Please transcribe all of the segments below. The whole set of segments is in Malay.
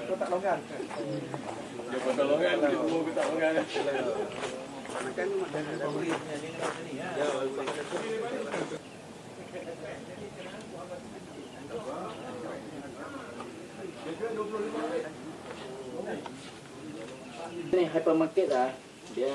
Kotak longan. Dia kotak longan, dia semua kotak longan. Kan dari pembelinya ini ya. Ini hypermarket lah, dia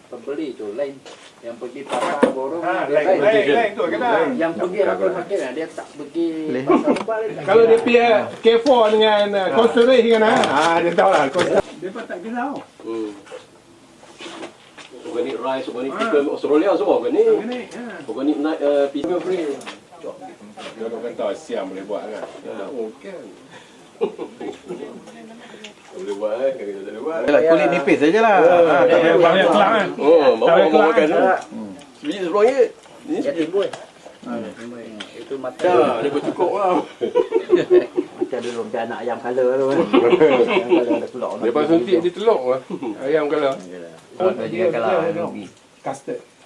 pembeli tu lain, yang pergi pasar borong Lain tu kena. yang pergi hypermarket lah, dia tak pergi pasar balik. Kalau dia pergi K4 dengan Coastal Range kan dia tahu lah Coastal. Dia pun tak kena tau. Organic rice, organic chicken, Australia semua organic. Organic pizza free. Dia orang kata siam boleh buat kan. Kan. Boleh buat kita tak boleh buat. Kulit nipis saja lah. Tak payah banyak kelak kan. Bawa makan tu. Sebiji RM10. Ini Dia timbul. Itu mata. dah, dia bercukup lah. Macam dulu macam anak ayam color tu kan. Ayam color ada telur. Lepas suntik dia telur lah. Ayam kalau. Dia kalau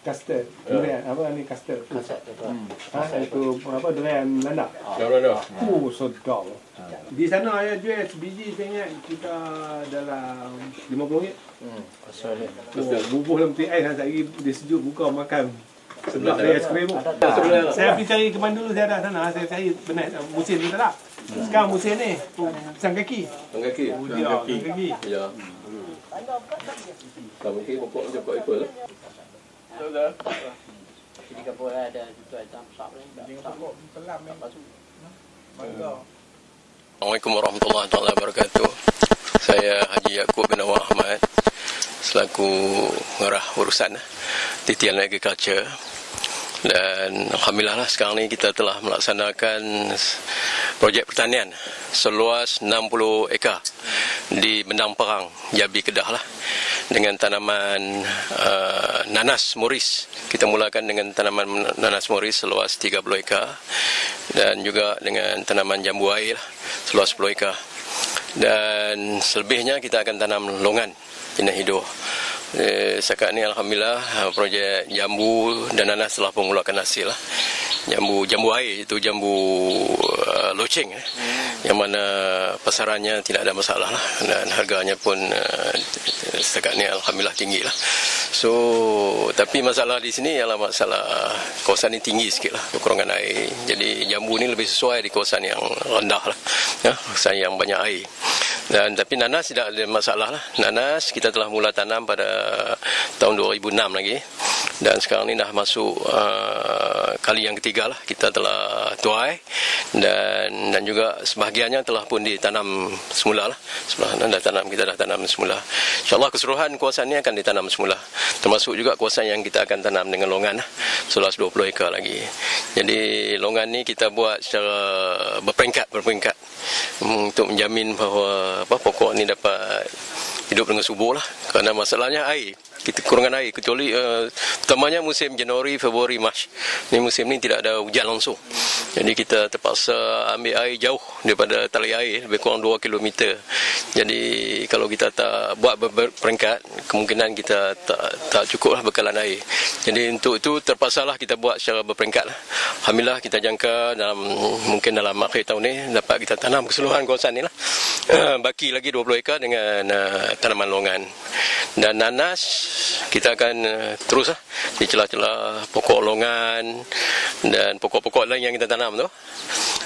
Custard. Durian apa ni custard? Itu apa durian landak. Dah. Sedap. Di sana ayah jual sebiji saya ingat kita dalam RM50. Australia. Bubuh dalam peti ais hari dia sejuk buka makan. Sedap dia aiskrim tu. Australia. Saya pergi cari kemana dulu saya dah sana. Saya cari benar musim ni tak. Sekarang musim ni pisang kaki. Kaki. Pisang kaki. Ya. Tak mungkin pokok macam pokok apple lah. Dah. Jadi kapal ada itu item shop ni. Assalamualaikum warahmatullahi wabarakatuh. Saya Haji Yaakob bin Awang Ahmad selaku pengarah urusan Titian Agriculture. Dan alhamdulillah lah sekarang ni kita telah melaksanakan projek pertanian seluas 60 ekar di Bendang Perang, Jambi, Kedah lah, dengan tanaman nanas moris. Kita mulakan dengan tanaman nanas moris seluas 30 ekar dan juga dengan tanaman jambu air lah, seluas 10 ekar. Dan selebihnya kita akan tanam longan jenis hidup. Setakat ni alhamdulillah projek jambu dan nanas telah mengeluarkan hasil lah. Jambu air itu jambu loceng yang mana pasarannya tidak ada masalah lah, dan harganya pun setakat ni alhamdulillah tinggi lah. So tapi masalah di sini ialah masalah kawasan ini tinggi sikit lah, kekurangan air. Jadi jambu ni lebih sesuai di kawasan yang rendah lah, kawasan yang banyak air. Dan tapi nanas tidak ada masalah lah. Nanas kita telah mula tanam pada tahun 2006 lagi, dan sekarang ni dah masuk kali yang ketiga lah kita telah tuai, dan juga sebahagiannya telah pun ditanam semula lah. Kita dah tanam semula. InsyaAllah keseluruhan kawasan ni akan ditanam semula, termasuk juga kawasan yang kita akan tanam dengan longan lah, seluas 20 ekar lagi. Jadi longan ni kita buat secara berperingkat untuk menjamin bahawa pokok ni dapat hidup dengan subur lah. Kerana masalahnya air, kita kekurangan air, kecuali utamanya musim Januari, Februari, Mac. Ni musim ni tidak ada hujan langsung. Jadi kita terpaksa ambil air jauh daripada tali air, lebih kurang 2 km. Jadi kalau kita tak buat berperingkat, kemungkinan kita tak cukup lah bekalan air. Jadi untuk itu terpaksalah kita buat secara berperingkat lah. Alhamdulillah kita jangka mungkin dalam akhir tahun ni dapat kita tanam keseluruhan kawasan ni lah. Baki lagi 20 ekar dengan tanaman longan. Dan nanas kita akan terus lah di celah-celah pokok longan dan pokok-pokok lain yang kita tanam tu,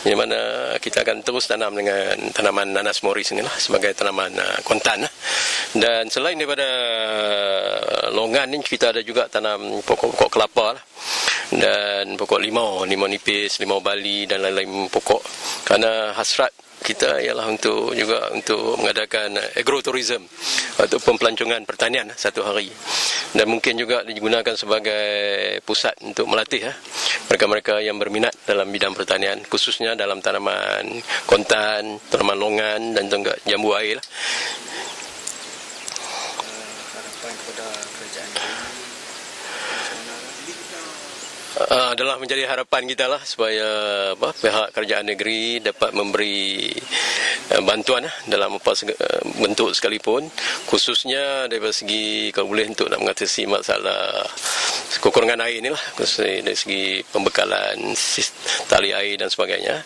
di mana kita akan terus tanam dengan tanaman nanas moris ni lah sebagai tanaman kontan lah. Dan selain daripada longan ni, kita ada juga tanam pokok-pokok kelapa lah, dan pokok limau nipis, limau Bali dan lain-lain pokok. Kerana hasrat kita ialah untuk mengadakan agrotourism atau pelancongan pertanian satu hari, dan mungkin juga digunakan sebagai pusat untuk melatih mereka-mereka yang berminat dalam bidang pertanian, khususnya dalam tanaman kontan, tanaman longan dan juga jambu air lah. Adalah menjadi harapan kita lah supaya pihak kerajaan negeri dapat memberi bantuan dalam apa bentuk sekalipun, khususnya daripada segi kalau boleh untuk nak mengatasi masalah kekurangan air inilah, khususnya dari segi pembekalan tali air dan sebagainya,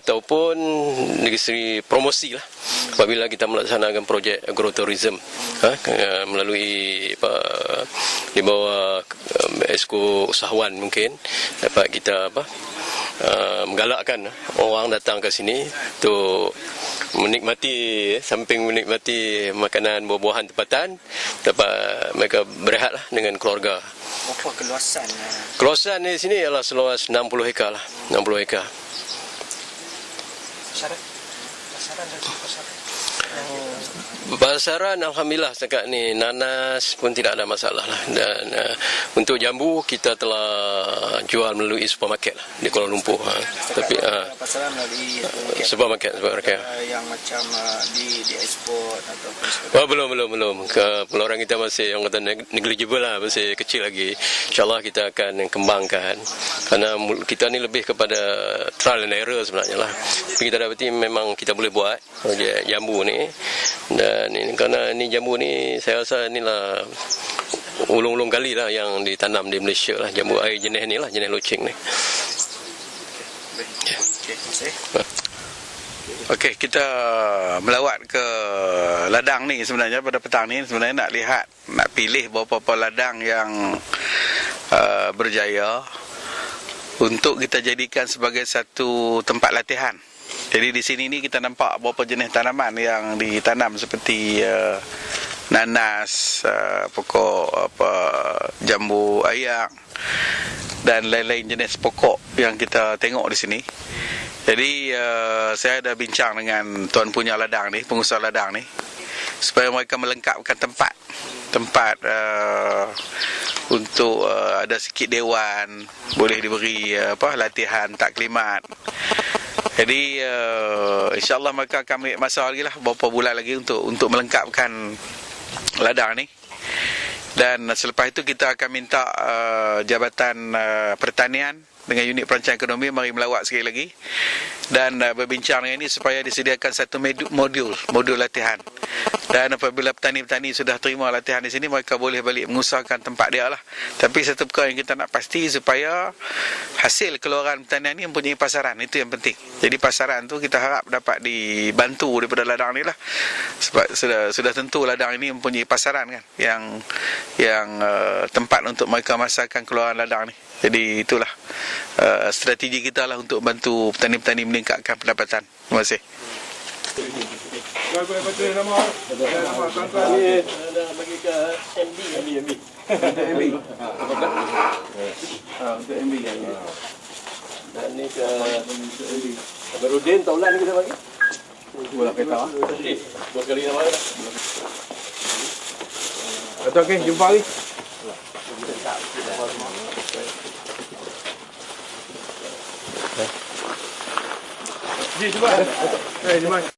ataupun dari segi promosi lah apabila kita melaksanakan projek agrotourism melalui di bawah esko usahawan mungkin dapat kita menggalakkan orang datang ke sini untuk menikmati, samping menikmati makanan buah-buahan tempatan, dapat mereka berehatlah dengan keluarga. Apa keluasannya? Keluasan di sini ialah seluas 60 hektar lah, 60 hektar. Pasaran dan pasaran. Pasaran alhamdulillah setakat ni nanas pun tidak ada masalah lah, dan untuk jambu kita telah jual melalui supermarket lah di Kuala Lumpur. Tapi pasaran melalui supermarket yang macam di ekspor ataupun belum. Peluang kita masih yang kata negligible lah, masih kecil lagi. InsyaAllah kita akan kembangkan, kerana kita ni lebih kepada trial and error sebenarnya lah. Tapi kita dapati memang kita boleh buat jambu ni, dan ini, kerana ni jambu ni saya rasa inilah ulung-ulung kali lah yang ditanam di Malaysia lah, jambu air jenis ni lah, jenis loceng ni. Okey, kita melawat ke ladang ni sebenarnya pada petang ni. Sebenarnya nak pilih beberapa ladang yang berjaya untuk kita jadikan sebagai satu tempat latihan. Jadi di sini ni kita nampak beberapa jenis tanaman yang ditanam seperti nanas, pokok jambu ayak dan lain-lain jenis pokok yang kita tengok di sini. Jadi saya ada bincang dengan tuan punya ladang ni, pengusaha ladang ni, supaya mereka melengkapkan tempat untuk ada sikit dewan, boleh diberi latihan taklimat. Jadi insya-Allah mereka akan ambil masa lagi lah, beberapa bulan lagi untuk melengkapkan ladang ni. Dan selepas itu kita akan minta Jabatan Pertanian dengan unit perancangan ekonomi mari melawat sekali lagi dan berbincang dengan ini supaya disediakan satu modul latihan. Dan apabila petani-petani sudah terima latihan di sini, mereka boleh balik mengusahakan tempat dia lah. Tapi satu perkara yang kita nak pasti supaya hasil keluaran pertanian ini mempunyai pasaran, itu yang penting. Jadi pasaran tu kita harap dapat dibantu daripada ladang ni lah. Sebab sudah tentu ladang ini mempunyai pasaran kan, yang tempat untuk mereka masarkan keluaran ladang ni. Jadi itulah strategi kita lah untuk bantu petani-petani meningkatkan pendapatan. Terima kasih. Betul nama tuan-tuan ni ada bagi ke MB. Untuk MB kan. Dan ni ke Berudin taulan kita bagi. Bola kereta. 2 kali nama dah. Betul okey, jumpa lagi. Ji cuba. Jom.